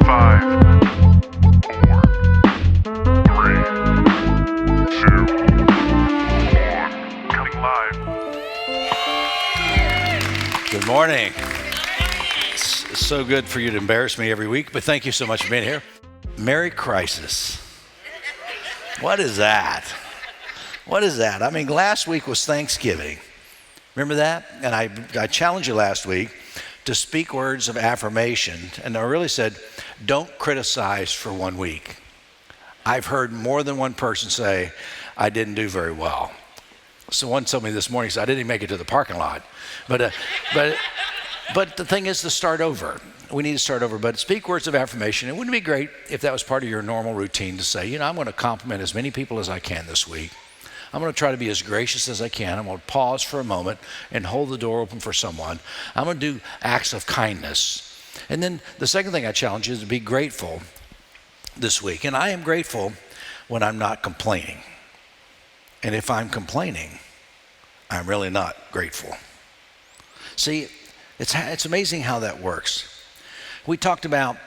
5, 4, 3, 2, 1. Coming live. Good morning. It's so good for you to embarrass me every week, but thank you so much for being here. Merry Crisis. What is that? What is that? I mean, last week was Thanksgiving. Remember that? And I challenged you last week to speak words of affirmation. And I really said, don't criticize for 1 week. I've heard more than one person say, I didn't do very well. So one told me this morning, so I didn't even make it to the parking lot. But the thing is to start over. We need to start over, but speak words of affirmation. It wouldn't be great if that was part of your normal routine to say, I'm going to compliment as many people as I can this week. I'm going to try to be as gracious as I can. I'm going to pause for a moment and hold the door open for someone. I'm going to do acts of kindness. And then the second thing I challenge you is to be grateful this week. And I am grateful when I'm not complaining. And if I'm complaining, I'm really not grateful. See, it's amazing how that works. We talked about,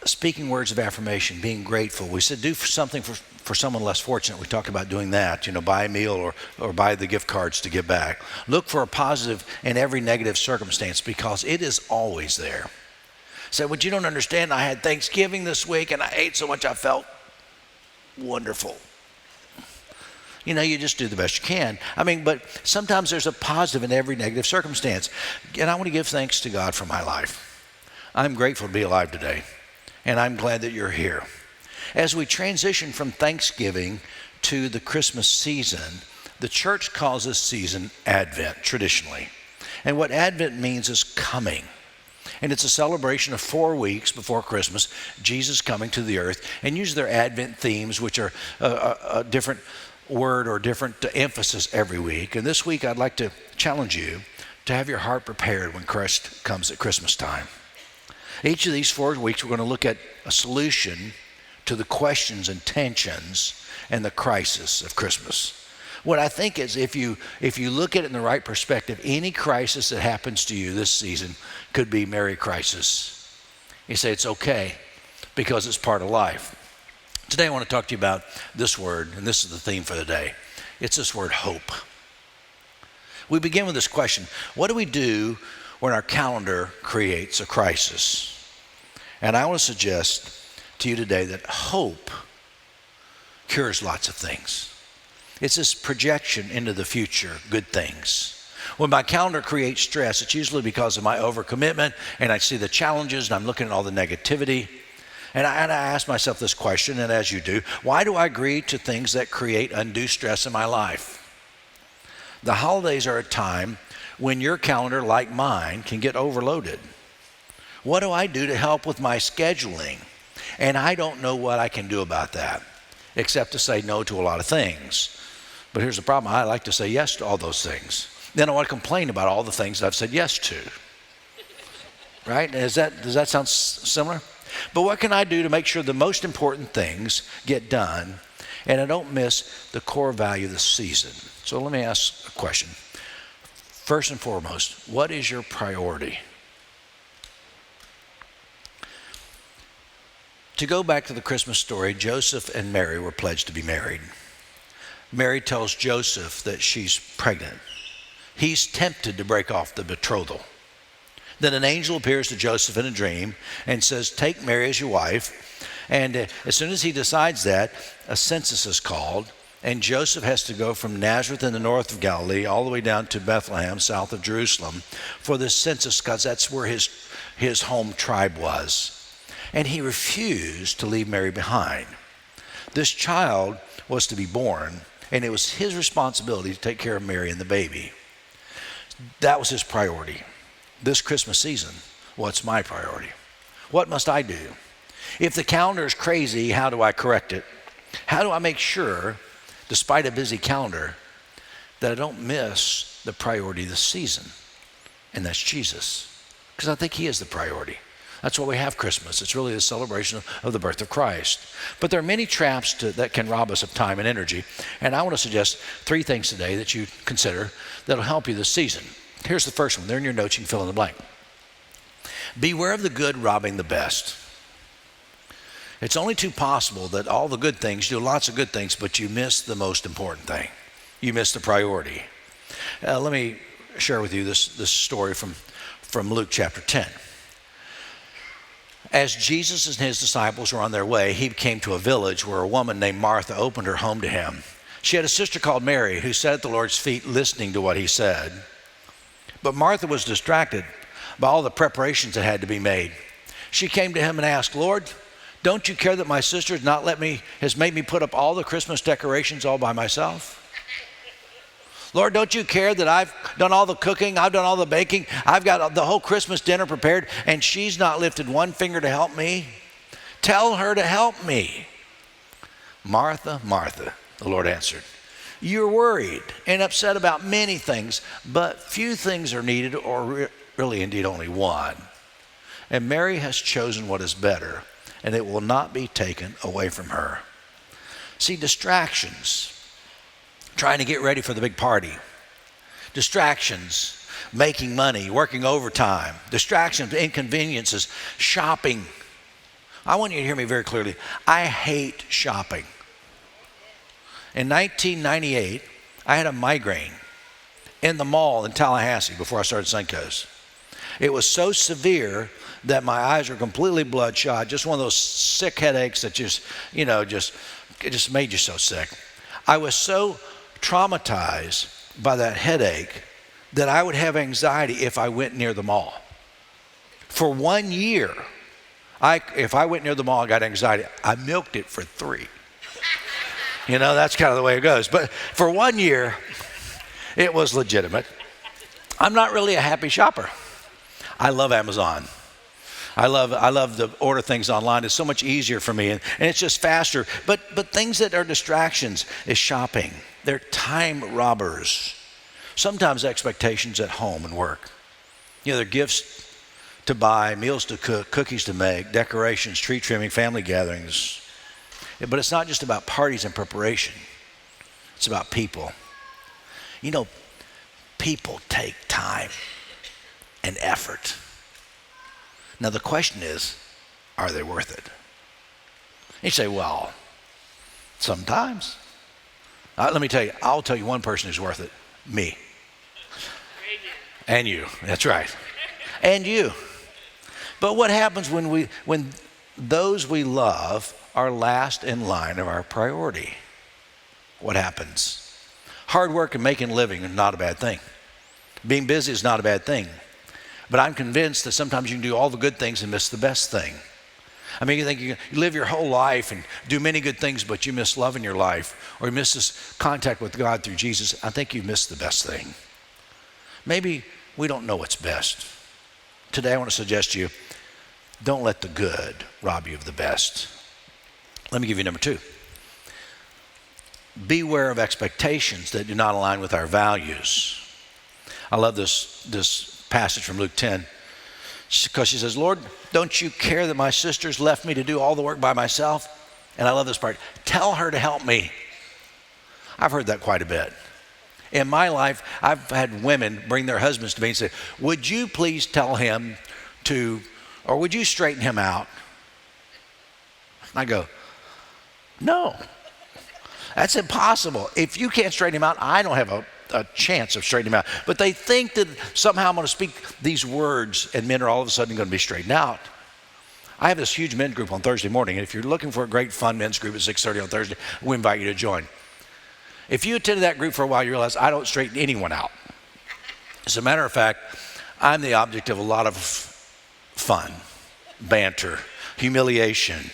speaking words of affirmation, being grateful. We said do something for someone less fortunate. We talked about doing that, buy a meal or buy the gift cards to give back. Look for a positive in every negative circumstance because it is always there. Say, what you don't understand, I had Thanksgiving this week and I ate so much I felt wonderful. You just do the best you can. But sometimes there's a positive in every negative circumstance. And I want to give thanks to God for my life. I'm grateful to be alive today. And I'm glad that you're here. As we transition from Thanksgiving to the Christmas season, the church calls this season Advent, traditionally. And what Advent means is coming. And it's a celebration of 4 weeks before Christmas, Jesus coming to the earth. And usually they're Advent themes, which are a different word or different emphasis every week. And this week I'd like to challenge you to have your heart prepared when Christ comes at Christmas time. Each of these 4 weeks we're going to look at a solution to the questions and tensions and the crisis of Christmas. What I think is if you look at it in the right perspective, any crisis that happens to you this season could be Merry Crisis. You say it's okay because it's part of life. Today I want to talk to you about this word, and this is the theme for the day. It's this word, hope. We begin with this question: what do we do when our calendar creates a crisis? And I want to suggest to you today that hope cures lots of things. It's this projection into the future, good things. When my calendar creates stress, it's usually because of my overcommitment, and I see the challenges, and I'm looking at all the negativity. And I ask myself this question, and as you do, why do I agree to things that create undue stress in my life? The holidays are a time when your calendar, like mine, can get overloaded. What do I do to help with my scheduling? And I don't know what I can do about that, except to say no to a lot of things. But here's the problem. I like to say yes to all those things. Then I want to complain about all the things that I've said yes to. Right? Does that sound similar? But what can I do to make sure the most important things get done and I don't miss the core value of the season? So let me ask a question. First and foremost, what is your priority? To go back to the Christmas story, Joseph and Mary were pledged to be married. Mary tells Joseph that she's pregnant. He's tempted to break off the betrothal. Then an angel appears to Joseph in a dream and says, take Mary as your wife. And as soon as he decides that, a census is called, and Joseph has to go from Nazareth in the north of Galilee all the way down to Bethlehem, south of Jerusalem, for this census because that's where his home tribe was. And he refused to leave Mary behind. This child was to be born, and it was his responsibility to take care of Mary and the baby. That was his priority. This Christmas season, what's my priority? What must I do? If the calendar is crazy, how do I correct it? How do I make sure, despite a busy calendar, that I don't miss the priority of the season? And that's Jesus. Because I think he is the priority. That's why we have Christmas. It's really a celebration of the birth of Christ. But there are many traps that can rob us of time and energy. And I want to suggest 3 things today that you consider that'll help you this season. Here's the first one. They're in your notes. You can fill in the blank. Beware of the good robbing the best. It's only too possible that all the good things, you do lots of good things, but you miss the most important thing. You miss the priority. Let me share with you this story from Luke chapter 10. As Jesus and his disciples were on their way, he came to a village where a woman named Martha opened her home to him. She had a sister called Mary who sat at the Lord's feet listening to what he said. But Martha was distracted by all the preparations that had to be made. She came to him and asked, "Lord, don't you care that my sister has made me put up all the Christmas decorations all by myself? Lord, don't you care that I've done all the cooking, I've done all the baking, I've got the whole Christmas dinner prepared, and she's not lifted one finger to help me? Tell her to help me." "Martha, Martha," the Lord answered, "you're worried and upset about many things, but few things are needed, or really indeed only one. And Mary has chosen what is better, and it will not be taken away from her." See, distractions, trying to get ready for the big party. Distractions, making money, working overtime. Distractions, inconveniences, shopping. I want you to hear me very clearly. I hate shopping. In 1998, I had a migraine in the mall in Tallahassee before I started Suncoast. It was so severe that my eyes were completely bloodshot, just one of those sick headaches that it just made you so sick. I was so traumatized by that headache that I would have anxiety if I went near the mall. For 1 year, if I went near the mall, I got anxiety. I milked it for 3. That's kind of the way it goes. But for 1 year, it was legitimate. I'm not really a happy shopper. I love Amazon. I love to order things online. It's so much easier for me, and it's just faster. But things that are distractions is shopping. They're time robbers. Sometimes expectations at home and work. They're gifts to buy, meals to cook, cookies to make, decorations, tree trimming, family gatherings. But it's not just about parties and preparation. It's about people. People take time and effort. Now the question is, are they worth it? You say, well, sometimes. Let me tell you, I'll tell you one person who's worth it. Me. And you. That's right. And you. But what happens when those we love are last in line of our priority? What happens? Hard work and making a living is not a bad thing. Being busy is not a bad thing. But I'm convinced that sometimes you can do all the good things and miss the best thing. I mean, you think you live your whole life and do many good things, but you miss love in your life, or you miss this contact with God through Jesus. I think you missed the best thing. Maybe we don't know what's best. Today I want to suggest to you, don't let the good rob you of the best. Let me give you number 2. Beware of expectations that do not align with our values. I love this passage from Luke 10, because she says, "Lord, don't you care that my sister's left me to do all the work by myself?" And I love this part. "Tell her to help me." I've heard that quite a bit. In my life, I've had women bring their husbands to me and say, "Would you please tell him or would you straighten him out?" And I go, "No, that's impossible. If you can't straighten him out, I don't have a chance of straightening him out." But they think that somehow I'm going to speak these words and men are all of a sudden going to be straightened out. I have this huge men's group on Thursday morning, and if you're looking for a great fun men's group at 6:30 on Thursday, we invite you to join. If you attended that group for a while, you realize I don't straighten anyone out. As a matter of fact, I'm the object of a lot of fun, banter, humiliation.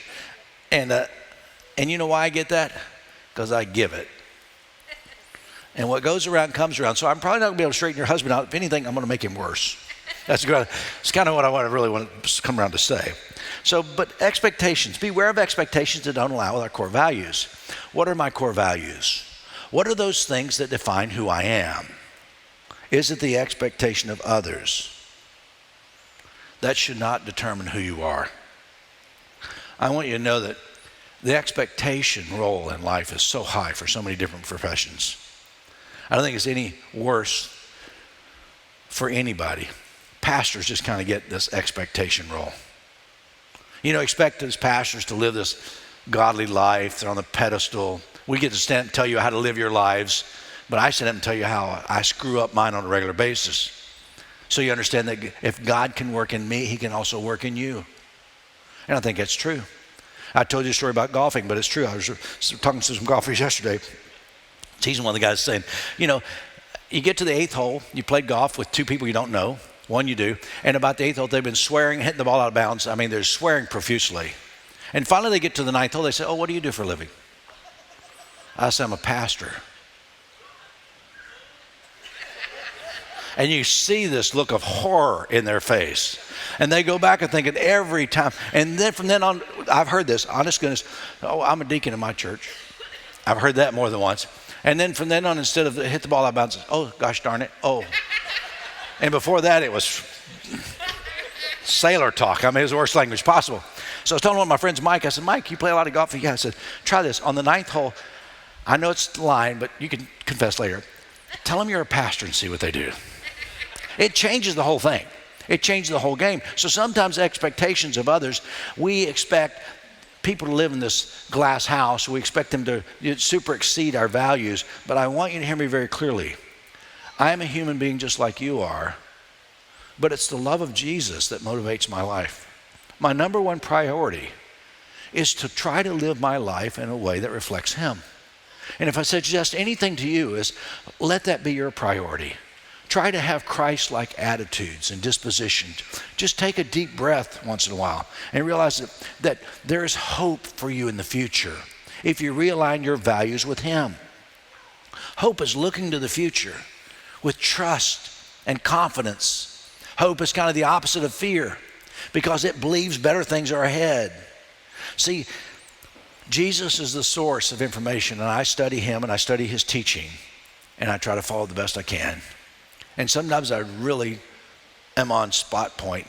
And you know why I get that? Because I give it. And what goes around comes around. So I'm probably not going to be able to straighten your husband out. If anything, I'm going to make him worse. It's kind of what I really want to come around to say. But expectations. Beware of expectations that don't align with our core values. What are my core values? What are those things that define who I am? Is it the expectation of others? That should not determine who you are. I want you to know that the expectation role in life is so high for so many different professions. I don't think it's any worse for anybody. Pastors just kind of get this expectation role. You know, expect as pastors to live this godly life. They're on the pedestal. We get to stand and tell you how to live your lives, but I stand up and tell you how I screw up mine on a regular basis. So you understand that if God can work in me, he can also work in you. And I think that's true. I told you a story about golfing, but it's true. I was talking to some golfers yesterday. He's one of the guys saying, you know, you get to the 8th hole, you played golf with 2 people you don't know, one you do, and about the 8th hole, they've been swearing, hitting the ball out of bounds. I mean, they're swearing profusely. And finally they get to the 9th hole, they say, oh, what do you do for a living? I said, I'm a pastor. And you see this look of horror in their face. And they go back and think it every time. And then from then on, I've heard this, honest goodness, oh, I'm a deacon in my church. I've heard that more than once. And then from then on, instead of hit the ball out of bounds, oh, gosh darn it, oh. And before that, it was sailor talk. I mean, it was the worst language possible. So I was telling one of my friends, Mike, I said, Mike, you play a lot of golf? Yeah, I said, try this. On the 9th hole, I know it's the line, but you can confess later. Tell them you're a pastor and see what they do. It changes the whole thing. It changes the whole game. So sometimes expectations of others, we expect people to live in this glass house. We expect them to super exceed our values. But I want you to hear me very clearly. I am a human being just like you are, but it's the love of Jesus that motivates my life. My number one priority is to try to live my life in a way that reflects him. And if I suggest anything to you is let that be your priority. Try to have Christ-like attitudes and dispositions. Just take a deep breath once in a while and realize that there is hope for you in the future if you realign your values with him. Hope is looking to the future with trust and confidence. Hope is kind of the opposite of fear because it believes better things are ahead. See, Jesus is the source of information, and I study him and I study his teaching, and I try to follow the best I can. And sometimes I really am on spot point,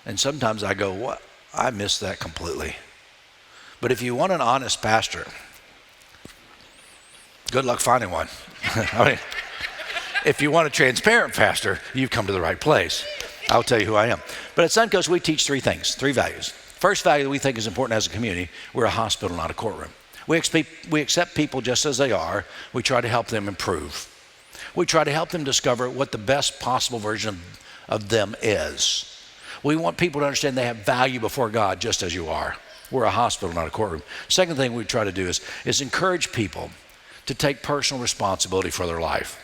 and sometimes I go, what? I missed that completely. But if you want an honest pastor, good luck finding one. I mean, if you want a transparent pastor, you've come to the right place. I'll tell you who I am. But at Suncoast, we teach 3 things, 3 values. First value that we think is important as a community, we're a hospital, not a courtroom. We accept people just as they are. We try to help them improve. We try to help them discover what the best possible version of them is. We want people to understand they have value before God just as you are. We're a hospital, not a courtroom. Second thing we try to do is encourage people to take personal responsibility for their life.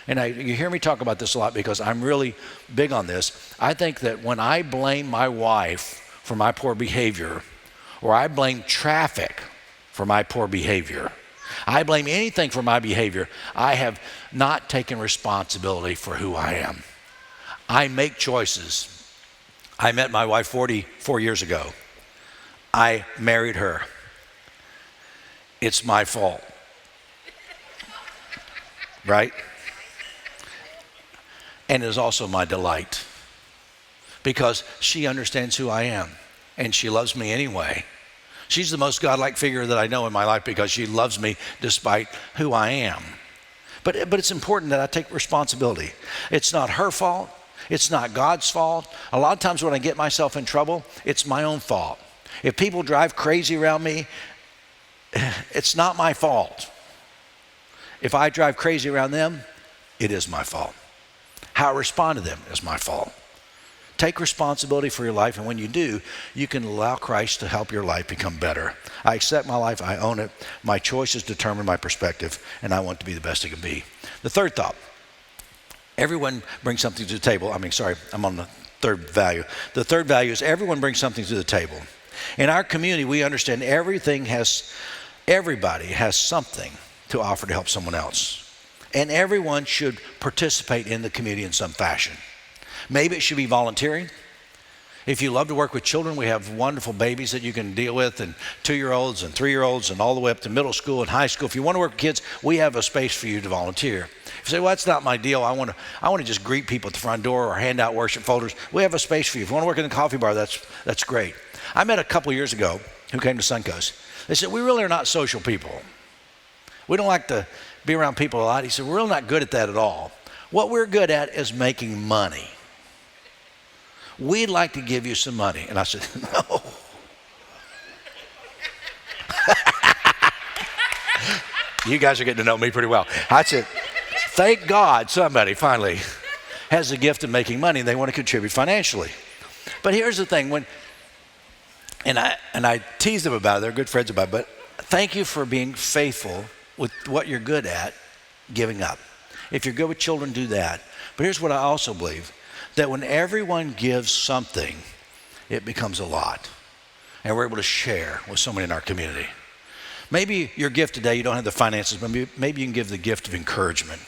And you hear me talk about this a lot because I'm really big on this. I think that when I blame my wife for my poor behavior, or I blame traffic for my poor behavior, I blame anything for my behavior, I have not taken responsibility for who I am. I make choices. I met my wife 44 years ago. I married her. It's my fault. Right? And it is also my delight because she understands who I am and she loves me anyway. She's the most godlike figure that I know in my life because she loves me despite who I am. But it's important that I take responsibility. It's not her fault. It's not God's fault. A lot of times when I get myself in trouble, it's my own fault. If people drive crazy around me, it's not my fault. If I drive crazy around them, it is my fault. How I respond to them is my fault. Take responsibility for your life, and when you do, you can allow Christ to help your life become better. I accept my life, I own it. My choices determine my perspective, and I want to be the best I can be. The third thought, everyone brings something to the table. I'm on the third value. The third value is everyone brings something to the table. In our community, we understand everybody has something to offer to help someone else. And everyone should participate in the community in some fashion. Maybe it should be volunteering. If you love to work with children, we have wonderful babies that you can deal with, and 2-year-olds and 3-year-olds and all the way up to middle school and high school. If you want to work with kids, we have a space for you to volunteer. If you say, well, that's not my deal. I want to just greet people at the front door or hand out worship folders. We have a space for you. If you want to work in the coffee bar, that's great. I met a couple years ago who came to Suncoast. They said, we really are not social people. We don't like to be around people a lot. He said, we're really not good at that at all. What we're good at is making money. We'd like to give you some money. And I said, no, You guys are getting to know me pretty well. I said, thank God somebody finally has the gift of making money and they want to contribute financially. But here's the thing, and I tease them about it, they're good friends about it, but thank you for being faithful with what you're good at, giving up. If you're good with children, do that. But here's what I also believe, that when everyone gives something, it becomes a lot. And we're able to share with someone in our community. Maybe your gift today, you don't have the finances, but maybe you can give the gift of encouragement.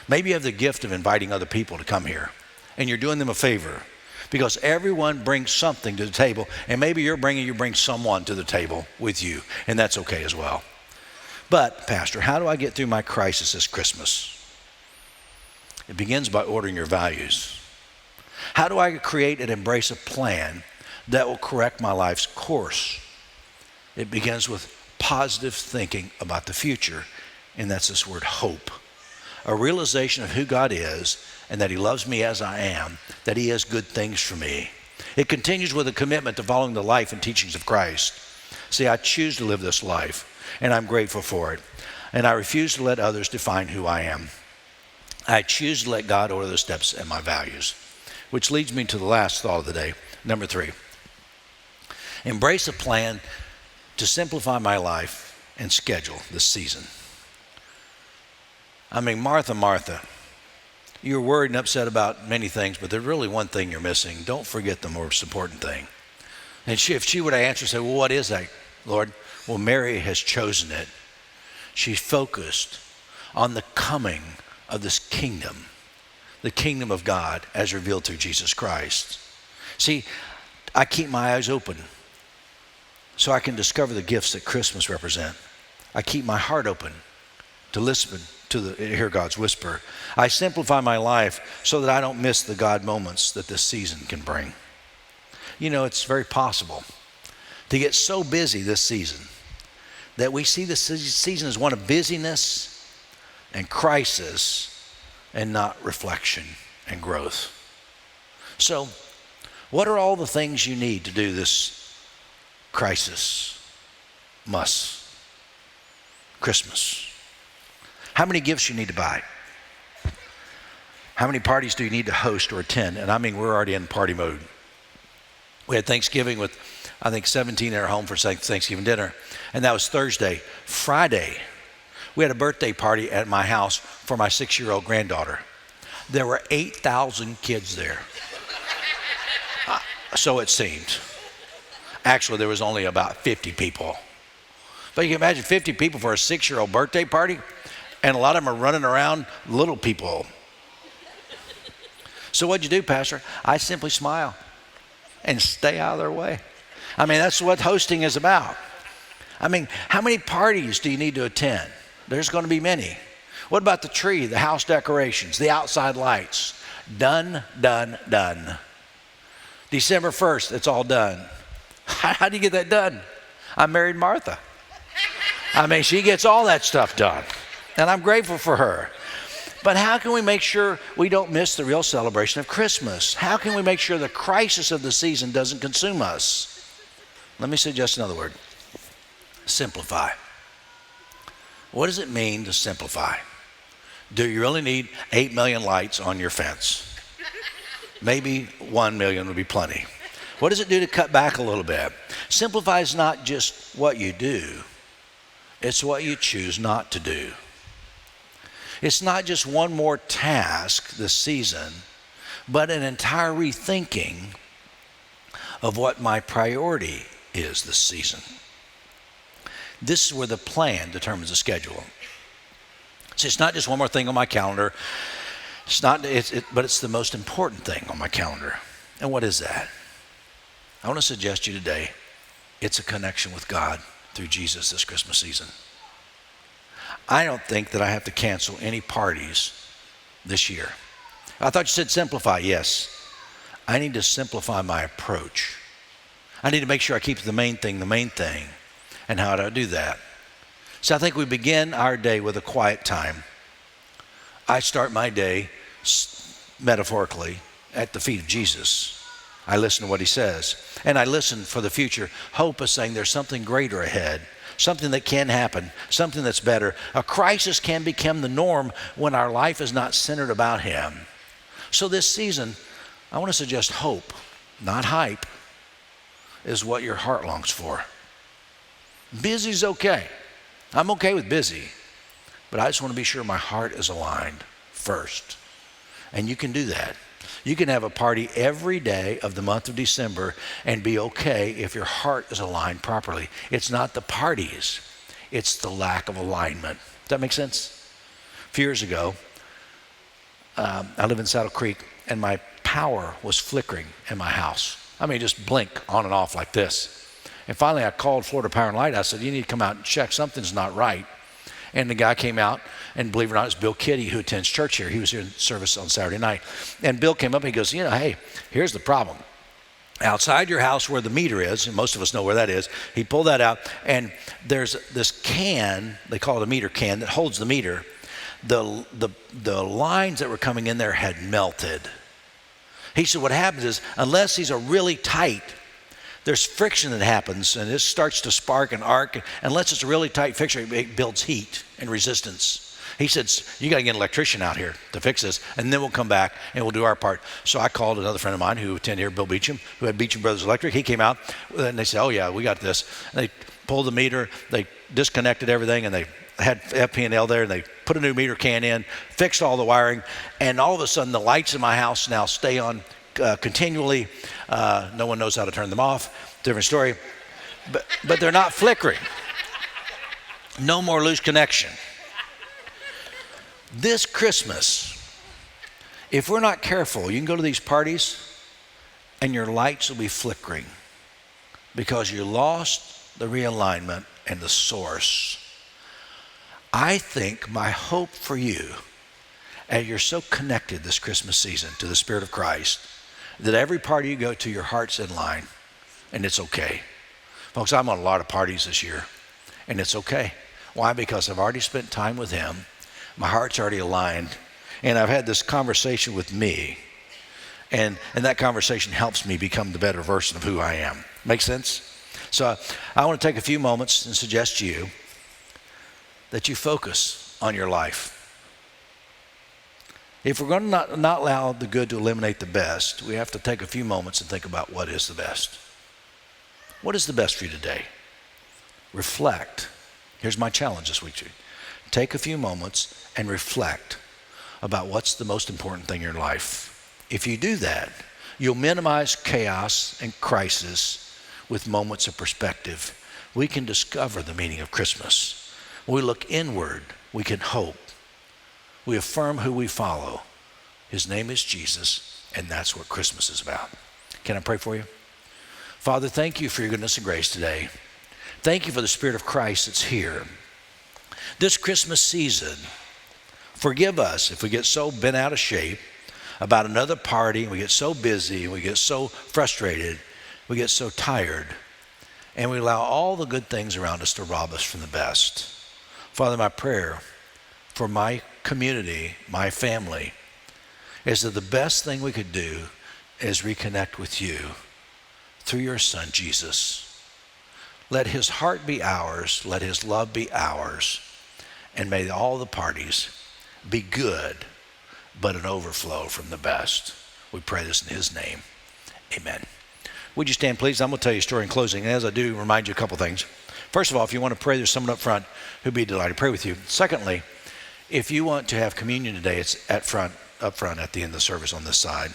Maybe you have the gift of inviting other people to come here, and you're doing them a favor because everyone brings something to the table, and maybe you bring someone to the table with you, and that's okay as well. But, Pastor, how do I get through my crisis this Christmas? It begins by ordering your values. How do I create and embrace a plan that will correct my life's course? It begins with positive thinking about the future, and that's this word hope. A realization of who God is and that he loves me as I am, that he has good things for me. It continues with a commitment to following the life and teachings of Christ. See, I choose to live this life, and I'm grateful for it. And I refuse to let others define who I am. I choose to let God order the steps and my values. Which leads me to the last thought of the day, number 3. Embrace a plan to simplify my life and schedule this season. I mean, Martha, you're worried and upset about many things, but there's really one thing you're missing. Don't forget the most important thing. And if she would have answered, say, well, what is that, Lord? Well, Mary has chosen it. She's focused on the coming of this kingdom, the kingdom of God as revealed through Jesus Christ. See, I keep my eyes open so I can discover the gifts that Christmas represent. I keep my heart open to listen to hear God's whisper. I simplify my life so that I don't miss the God moments that this season can bring. You know, it's very possible to get so busy this season that we see this season as one of busyness and crisis and not reflection and growth. So, what are all the things you need to do this crisis Christmas? How many gifts you need to buy? How many parties do you need to host or attend? And I mean, we're already in party mode. We had Thanksgiving with, I think, 17 at our home for Thanksgiving dinner. And that was Thursday. Friday, we had a birthday party at my house for my 6-year-old granddaughter. There were 8,000 kids there. So it seemed. Actually, there was only about 50 people. But you can imagine 50 people for a 6-year-old birthday party, and a lot of them are running around little people. So what'd you do, Pastor? I simply smile and stay out of their way. I mean, that's what hosting is about. I mean, how many parties do you need to attend? There's going to be many. What about the tree, the house decorations, the outside lights? Done. December 1st, it's all done. How do you get that done? I married Martha. I mean, she gets all that stuff done, and I'm grateful for her. But how can we make sure we don't miss the real celebration of Christmas? How can we make sure the crisis of the season doesn't consume us? Let me suggest another word. Simplify. What does it mean to simplify? Do you really need 8 million lights on your fence? Maybe 1 million would be plenty. What does it do to cut back a little bit? Simplify is not just what you do. It's what you choose not to do. It's not just one more task this season, but an entire rethinking of what my priority is this season. This is where the plan determines the schedule. So it's not just one more thing on my calendar. But it's the most important thing on my calendar. And what is that? I want to suggest to you today, it's a connection with God through Jesus this Christmas season. I don't think that I have to cancel any parties this year. I thought you said simplify. Yes. I need to simplify my approach. I need to make sure I keep the main thing. And how do I do that? So I think we begin our day with a quiet time. I start my day, metaphorically, at the feet of Jesus. I listen to what he says. And I listen for the future. Hope is saying there's something greater ahead. something that can happen, something that's better. A crisis can become the norm when our life is not centered about him. So this season, I want to suggest hope, not hype, is what your heart longs for. Busy's okay. I'm okay with busy, but I just want to be sure my heart is aligned first. And you can do that. You can have a party every day of the month of December and be okay if your heart is aligned properly. It's not the parties, it's the lack of alignment. Does that make sense? A few years ago, I live in Saddle Creek, and my power was flickering in my house. I mean, just blink on and off like this. And finally, I called Florida Power and Light. I said, you need to come out and check. Something's not right. And the guy came out, and believe it or not, it's Bill Kitty, who attends church here. He was here in service on Saturday night. And Bill came up and he goes, hey, here's the problem. Outside your house where the meter is, and most of us know where that is, he pulled that out, and there's this can, they call it a meter can, that holds the meter. The lines that were coming in there had melted. He said what happens is, unless these are really tight, there's friction that happens, and this starts to spark and arc. Unless it's a really tight fixture, it builds heat and resistance. He said, you got to get an electrician out here to fix this, and then we'll come back and we'll do our part. So I called another friend of mine who attended here, Bill Beecham, who had Beecham Brothers Electric. He came out, and they said, oh yeah, we got this. And they pulled the meter, they disconnected everything, and they had FP&L there, and they put a new meter can in, fixed all the wiring, and all of a sudden the lights in my house now stay on continually. No one knows how to turn them off. Different story. But they're not flickering. No more loose connection. This Christmas, if we're not careful, you can go to these parties and your lights will be flickering because you lost the realignment and the source. I think my hope for you, and you're so connected this Christmas season to the Spirit of Christ, that every party you go to, your heart's in line, and it's okay. Folks, I'm on a lot of parties this year, and it's okay. Why? Because I've already spent time with him. My heart's already aligned, and I've had this conversation with me, and that conversation helps me become the better version of who I am. Make sense? So I want to take a few moments and suggest to you that you focus on your life. If we're going to not allow the good to eliminate the best, we have to take a few moments and think about what is the best. What is the best for you today? Reflect. Here's my challenge this week to you. Take a few moments and reflect about what's the most important thing in your life. If you do that, you'll minimize chaos and crisis with moments of perspective. We can discover the meaning of Christmas. When we look inward, we can hope. We affirm who we follow. His name is Jesus, and that's what Christmas is about. Can I pray for you? Father, thank you for your goodness and grace today. Thank you for the Spirit of Christ that's here. This Christmas season, forgive us if we get so bent out of shape about another party, and we get so busy, and we get so frustrated, we get so tired, and we allow all the good things around us to rob us from the best. Father, my prayer for my community, my family, is that the best thing we could do is reconnect with you through your Son, Jesus. Let his heart be ours, let his love be ours, and may all the parties be good, but an overflow from the best. We pray this in his name. Amen. Would you stand, please? I'm going to tell you a story in closing, and as I do, remind you a couple things. First of all, if you want to pray, there's someone up front who'd be delighted to pray with you. Secondly, if you want to have communion today, it's up front at the end of the service on this side.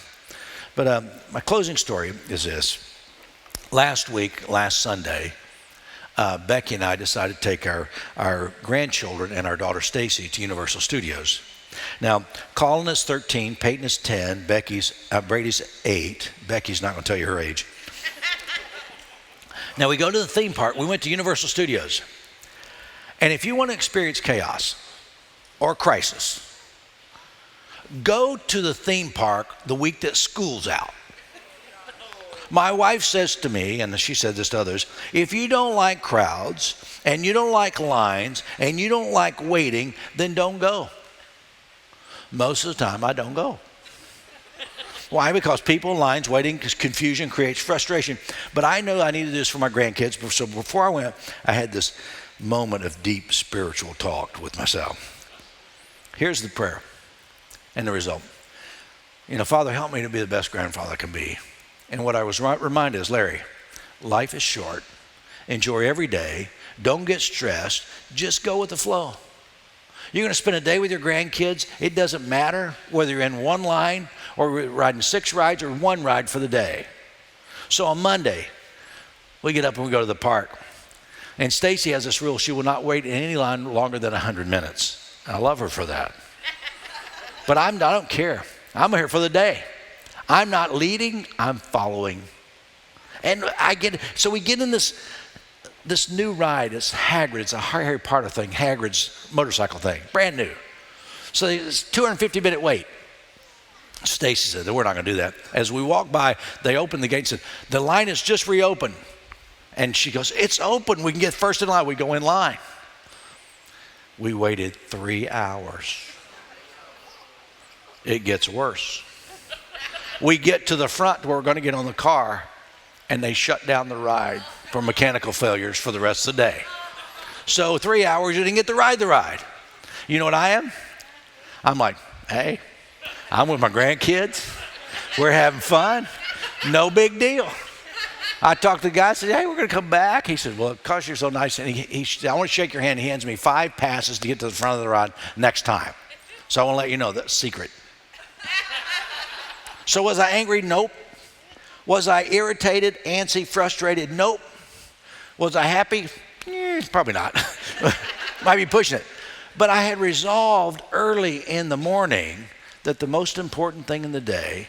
But my closing story is this. Last Sunday, Becky and I decided to take our grandchildren and our daughter Stacy to Universal Studios. Now, Colin is 13, Peyton is 10, Brady's 8. Becky's not going to tell you her age. Now, we go to the theme park. We went to Universal Studios. And if you want to experience chaos or crisis, go to the theme park the week that school's out. My wife says to me, and she said this to others, if you don't like crowds, and you don't like lines, and you don't like waiting, then don't go. Most of the time, I don't go. Why? Because people in lines waiting, because confusion creates frustration. But I know I need to do this for my grandkids. So before I went, I had this moment of deep spiritual talk with myself. Here's the prayer and the result. Father, help me to be the best grandfather I can be. And what I was reminded is, Larry, life is short. Enjoy every day. Don't get stressed. Just go with the flow. You're going to spend a day with your grandkids. It doesn't matter whether you're in one line or riding 6 rides or 1 ride for the day. So on Monday, we get up and we go to the park. And Stacy has this rule. She will not wait in any line longer than 100 minutes. And I love her for that. But I don't care. I'm here for the day. I'm not leading. I'm following. And so we get in this new ride. It's Hagrid. It's a Harry Potter thing, Hagrid's motorcycle thing, brand new. So it's 250-minute wait. Stacy said, we're not going to do that. As we walk by, they opened the gate and said, the line is just reopened. And she goes, it's open. We can get first in line. We go in line. We waited 3 hours. It gets worse. We get to the front where we're going to get on the car, and they shut down the ride for mechanical failures for the rest of the day. So 3 hours, you didn't get to ride the ride. You know what I am? I'm like, hey, I'm with my grandkids. We're having fun. No big deal. I talked to the guy, said, hey, we're going to come back. He said, well, because you're so nice. And he said, I want to shake your hand. He hands me 5 passes to get to the front of the ride next time. So I want to let you know that's secret. So was I angry? Nope. Was I irritated, antsy, frustrated? Nope. Was I happy? Probably not. Might be pushing it. But I had resolved early in the morning that the most important thing in the day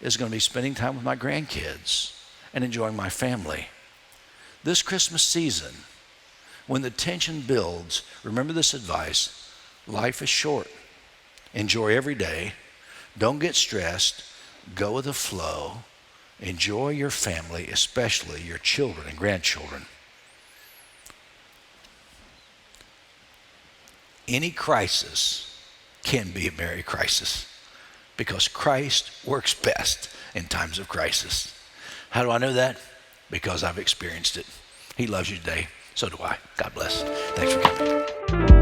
is going to be spending time with my grandkids and enjoying my family. This Christmas season, when the tension builds, remember this advice: life is short. Enjoy every day. Don't get stressed. Go with the flow. Enjoy your family, especially your children and grandchildren. Any crisis can be a merry crisis because Christ works best in times of crisis. How do I know that? Because I've experienced it. He loves you today. So do I. God bless. Thanks for coming.